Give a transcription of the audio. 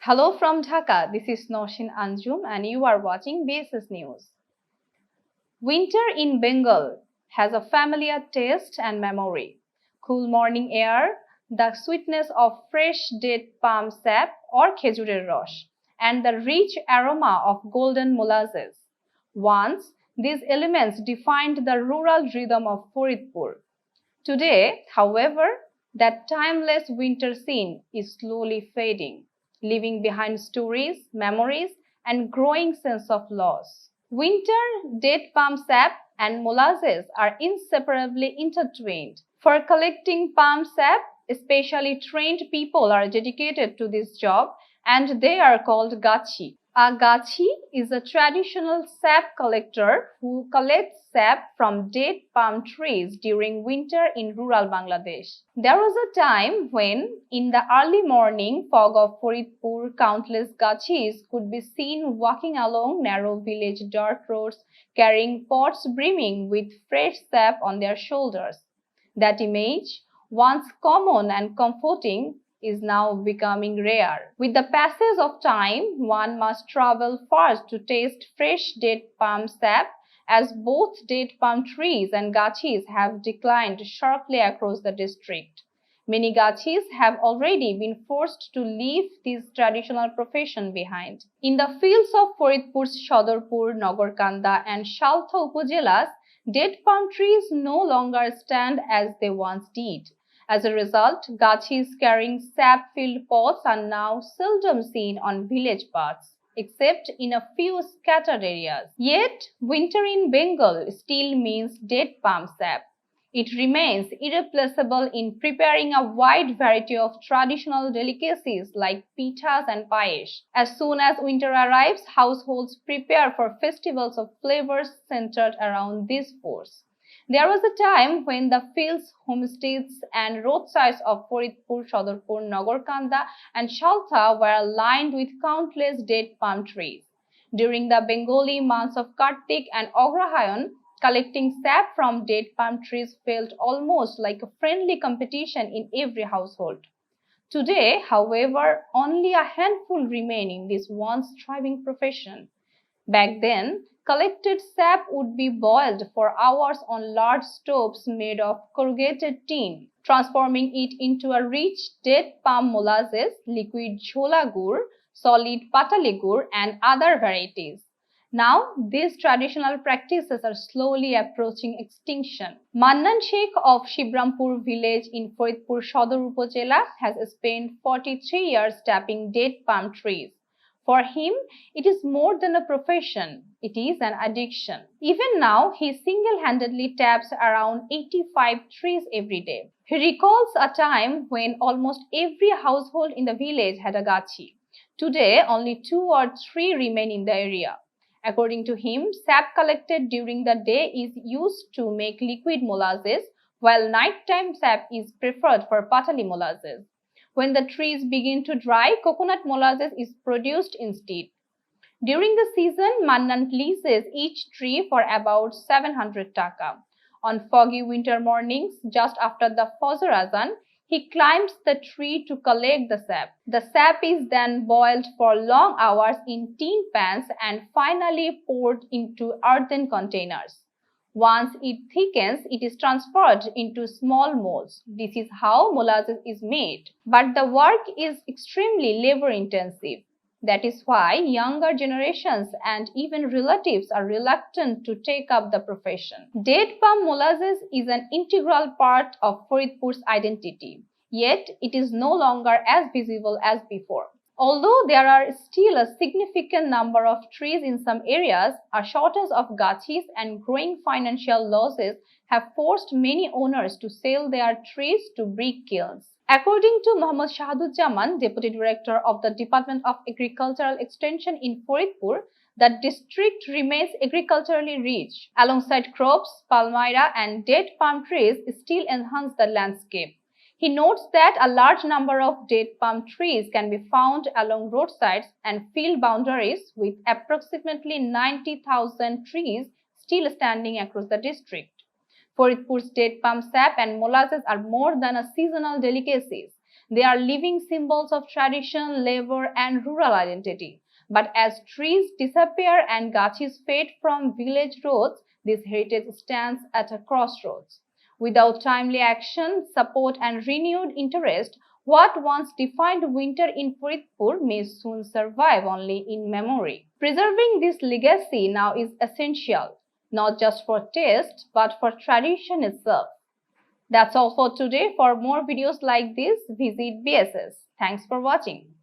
Hello from Dhaka, this is Noshin Anjum and you are watching BSS News. Winter in Bengal has a familiar taste and memory. Cool morning air, the sweetness of fresh date palm sap or khejurer rosh, and the rich aroma of golden molasses. Once, these elements defined the rural rhythm of Faridpur. Today, however, that timeless winter scene is slowly fading, leaving behind stories, memories, and growing sense of loss. Winter, date palm sap, and molasses are inseparably intertwined. For collecting palm sap, especially trained people are dedicated to this job and they are called gachhi. A gachhi is a traditional sap collector who collects sap from date palm trees during winter in rural Bangladesh. There was a time when, in the early morning fog of Faridpur, countless gachhis could be seen walking along narrow village dirt roads, carrying pots brimming with fresh sap on their shoulders. That image, once common and comforting, is now becoming rare. With the passage of time, one must travel first to taste fresh date palm sap, as both date palm trees and gachhis have declined sharply across the district. Many gachhis have already been forced to leave this traditional profession behind. In the fields of Faridpur's Sadarpur, Nagarkanda and Saltha upajelas, date palm trees no longer stand as they once did. As a result, gachhis carrying sap-filled pots are now seldom seen on village paths, except in a few scattered areas. Yet, winter in Bengal still means date palm sap. It remains irreplaceable in preparing a wide variety of traditional delicacies like pithas and payesh. As soon as winter arrives, households prepare for festivals of flavors centered around these foods. There was a time when the fields, homesteads, and roadsides of Faridpur, Sadarpur, Nagarkanda, and Saltha were lined with countless date palm trees. During the Bengali months of Kartik and Agrahayan, collecting sap from date palm trees felt almost like a friendly competition in every household. Today, however, only a handful remain in this once thriving profession. Back then, collected sap would be boiled for hours on large stoves made of corrugated tin, transforming it into a rich date palm molasses, liquid jhola gur, solid patali gur, and other varieties. Now, these traditional practices are slowly approaching extinction. Mannan Sheikh of Shibrampur village in Faridpur Sadar Upazila has spent 43 years tapping date palm trees. For him, it is more than a profession, it is an addiction. Even now, he single-handedly taps around 85 trees every day. He recalls a time when almost every household in the village had a gachhi. Today, only 2 or 3 remain in the area. According to him, sap collected during the day is used to make liquid molasses, while nighttime sap is preferred for patali molasses. When the trees begin to dry, coconut molasses is produced instead. During the season, Mannan leases each tree for about 700 taka. On foggy winter mornings, just after the Fajr Azan, he climbs the tree to collect the sap. The sap is then boiled for long hours in tin pans and finally poured into earthen containers. Once it thickens, it is transferred into small molds. This is how molasses is made. But the work is extremely labor-intensive. That is why younger generations and even relatives are reluctant to take up the profession. Date palm molasses is an integral part of Faridpur's identity, yet it is no longer as visible as before. Although there are still a significant number of trees in some areas, a shortage of gachhis and growing financial losses have forced many owners to sell their trees to brick kilns. According to Mohammad Shahaduzzaman, Deputy Director of the Department of Agricultural Extension in Faridpur, the district remains agriculturally rich. Alongside crops, palmyra and date palm trees still enhance the landscape. He notes that a large number of date palm trees can be found along roadsides and field boundaries, with approximately 90,000 trees still standing across the district. Faridpur's date palm sap and molasses are more than a seasonal delicacies. They are living symbols of tradition, labor, and rural identity. But as trees disappear and gachhis fade from village roads, this heritage stands at a crossroads. Without timely action, support, and renewed interest, what once defined winter in Faridpur may soon survive only in memory. Preserving this legacy now is essential, not just for taste, but for tradition itself. That's all for today. For more videos like this, visit BSS. Thanks for watching.